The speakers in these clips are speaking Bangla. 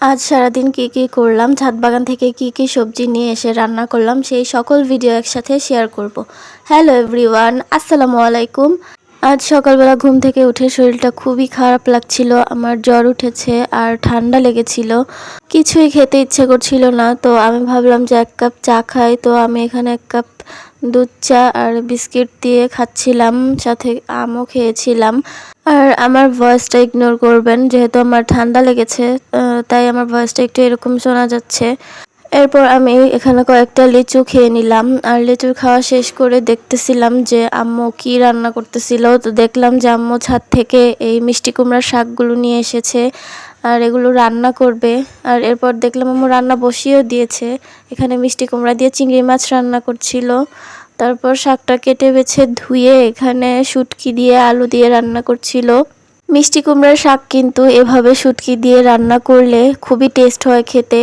আজ সারাদিন কি করলাম, ছাদ বাগান থেকে কি সবজি নিয়ে এসে রান্না করলাম সেই সকল ভিডিও একসাথে শেয়ার করব। হ্যালো এভরিওয়ান, আসসালামু আলাইকুম। আজ সকালবেলা ঘুম থেকে উঠে শরীরটা খুবই খারাপ লাগছিল, আমার জ্বর উঠেছে আর ঠান্ডা লেগেছিল, কিছুই খেতে ইচ্ছে করছিল না। তো আমি ভাবলাম যে 1 কাপ চা খাই। তো আমি এখানে 1 কাপ দুধ চা আর বিস্কিট দিয়ে খাচ্ছিলাম, সাথে আমও খেয়েছিলাম। আর আমার ভয়েসটা ইগনোর করবেন, যেহেতু আমার ঠান্ডা লেগেছে, তাই আমার ভয়েসটা একটু এরকম শোনা যাচ্ছে। এরপর আমি এখানে কয়েকটা লিচু খেয়ে নিলাম, আর লিচু খাওয়া শেষ করে দেখতেছিলাম যে আম্মু কি রান্না করতেছিল। তো দেখলাম যে আম্মু ছাদ থেকে এই মিষ্টি কুমড়ার শাকগুলো নিয়ে এসেছে আর এগুলো রান্না করবে। আর এরপর দেখলাম আম্মু রান্না বসিয়েও দিয়েছে, এখানে মিষ্টি কুমড়া দিয়ে চিংড়ি মাছ রান্না করছিল। তারপর শাকটা কেটে বেছে ধুয়ে এখানে শুটকি দিয়ে আলু দিয়ে রান্না করছিল। মিষ্টি কুমড়ার শাক কিন্তু এভাবে শুটকি দিয়ে রান্না করলে খুবই টেস্ট হয় খেতে।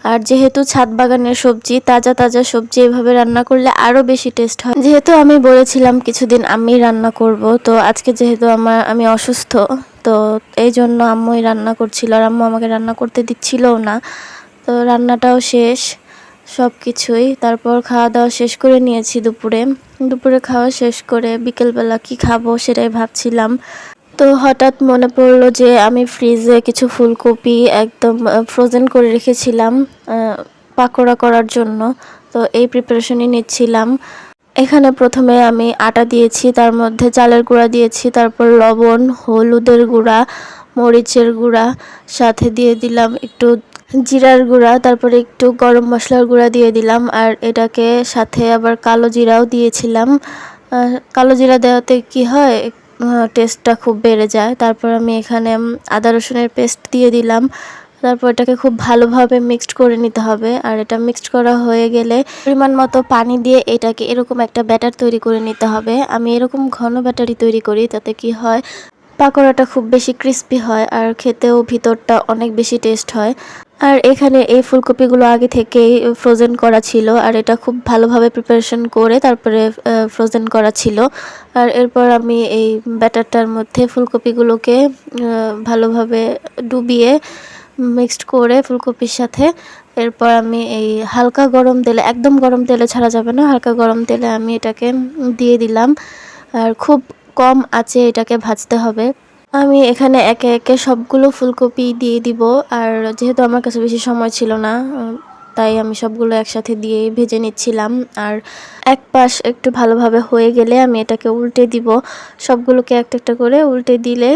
আর যেহেতু ছাদ বাগানের সবজি, তাজা তাজা সবজি এভাবে রান্না করলে আরও বেশি টেস্ট হয়। যেহেতু আমি বলেছিলাম কিছুদিন আমি রান্না করব, তো আজকে যেহেতু আমি অসুস্থ, তো এই জন্য আম্মুই রান্না করছিল, আর আম্মু আমাকে রান্না করতে দিচ্ছিলও না। তো রান্নাটাও শেষ সব কিছুই। তারপর খাওয়া দাওয়া শেষ করে নিয়েছি দুপুরে খাওয়া শেষ করে বিকেলবেলা কি খাবো সেটাই ভাবছিলাম। তো হঠাৎ মনে পড়লো যে আমি ফ্রিজে কিছু ফুলকপি একদম ফ্রোজেন করে রেখেছিলাম পাকোড়া করার জন্য। তো এই প্রিপারেশনই নিচ্ছিলাম। এখানে প্রথমে আমি আটা দিয়েছি, তার মধ্যে চালের গুঁড়া দিয়েছি, তারপর লবণ, হলুদের গুঁড়া, মরিচের গুঁড়া, সাথে দিয়ে দিলাম একটু জিরার গুঁড়া, তারপরে একটু গরম মশলার গুঁড়া দিয়ে দিলাম। আর এটাকে সাথে আবার কালো জিরাও দিয়েছিলাম। কালো জিরা দেওয়াতে কি হয়, টেস্টটা খুব বেড়ে যায়। তারপর আমি এখানে আদা রসুনের পেস্ট দিয়ে দিলাম। তারপর এটাকে খুব ভালোভাবে মিক্সড করে নিতে হবে। আর এটা মিক্সড করা হয়ে গেলে পরিমাণ মতো পানি দিয়ে এটাকে এরকম একটা ব্যাটার তৈরি করে নিতে হবে। আমি এরকম ঘন ব্যাটারই তৈরি করি, তাতে কি হয় পাকোড়াটা খুব বেশি ক্রিস্পি হয় আর খেতেও ভিতরটা অনেক বেশি টেস্ট হয়। আর এখানে এই ফুলকপিগুলো আগে থেকেই ফ্রোজেন করা ছিল, আর এটা খুব ভালোভাবে প্রিপারেশন করে তারপরে ফ্রোজেন করা ছিল। আর এরপর আমি এই ব্যাটারটার মধ্যে ফুলকপিগুলোকে ভালোভাবে ডুবিয়ে মিক্সড করে ফুলকপির সাথে, এরপর আমি এই হালকা গরম তেলে, একদম গরম তেলে ছাড়া যাবে না, হালকা গরম তেলে আমি এটাকে দিয়ে দিলাম। আর খুব কম আঁচে এটাকে ভাজতে হবে। আমি এখানে একে একে সবগুলো ফুলকপি দিয়ে দিব। আর যেহেতু আমার কাছে বেশি সময় ছিল না, তাই আমি সবগুলো একসাথে দিয়ে ভেজে নিচ্ছিলাম। আর এক পাশ একটু ভালোভাবে হয়ে গেলে আমি এটাকে উল্টে দিব। সবগুলোকে একটা একটা করে উল্টে দিলে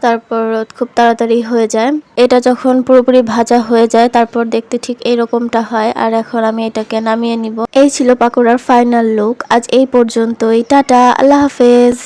তারপর খুব তাড়াতাড়ি হয়ে যায়। এটা যখন পুরোপুরি ভাজা হয়ে যায় তারপর দেখতে ঠিক এরকমটা হয়। আর এখন আমি এটাকে নামিয়ে নিব। এই ছিল পাকোড়ার ফাইনাল লুক। আজ এই পর্যন্তই, টাটা, আল্লাহ হাফেজ।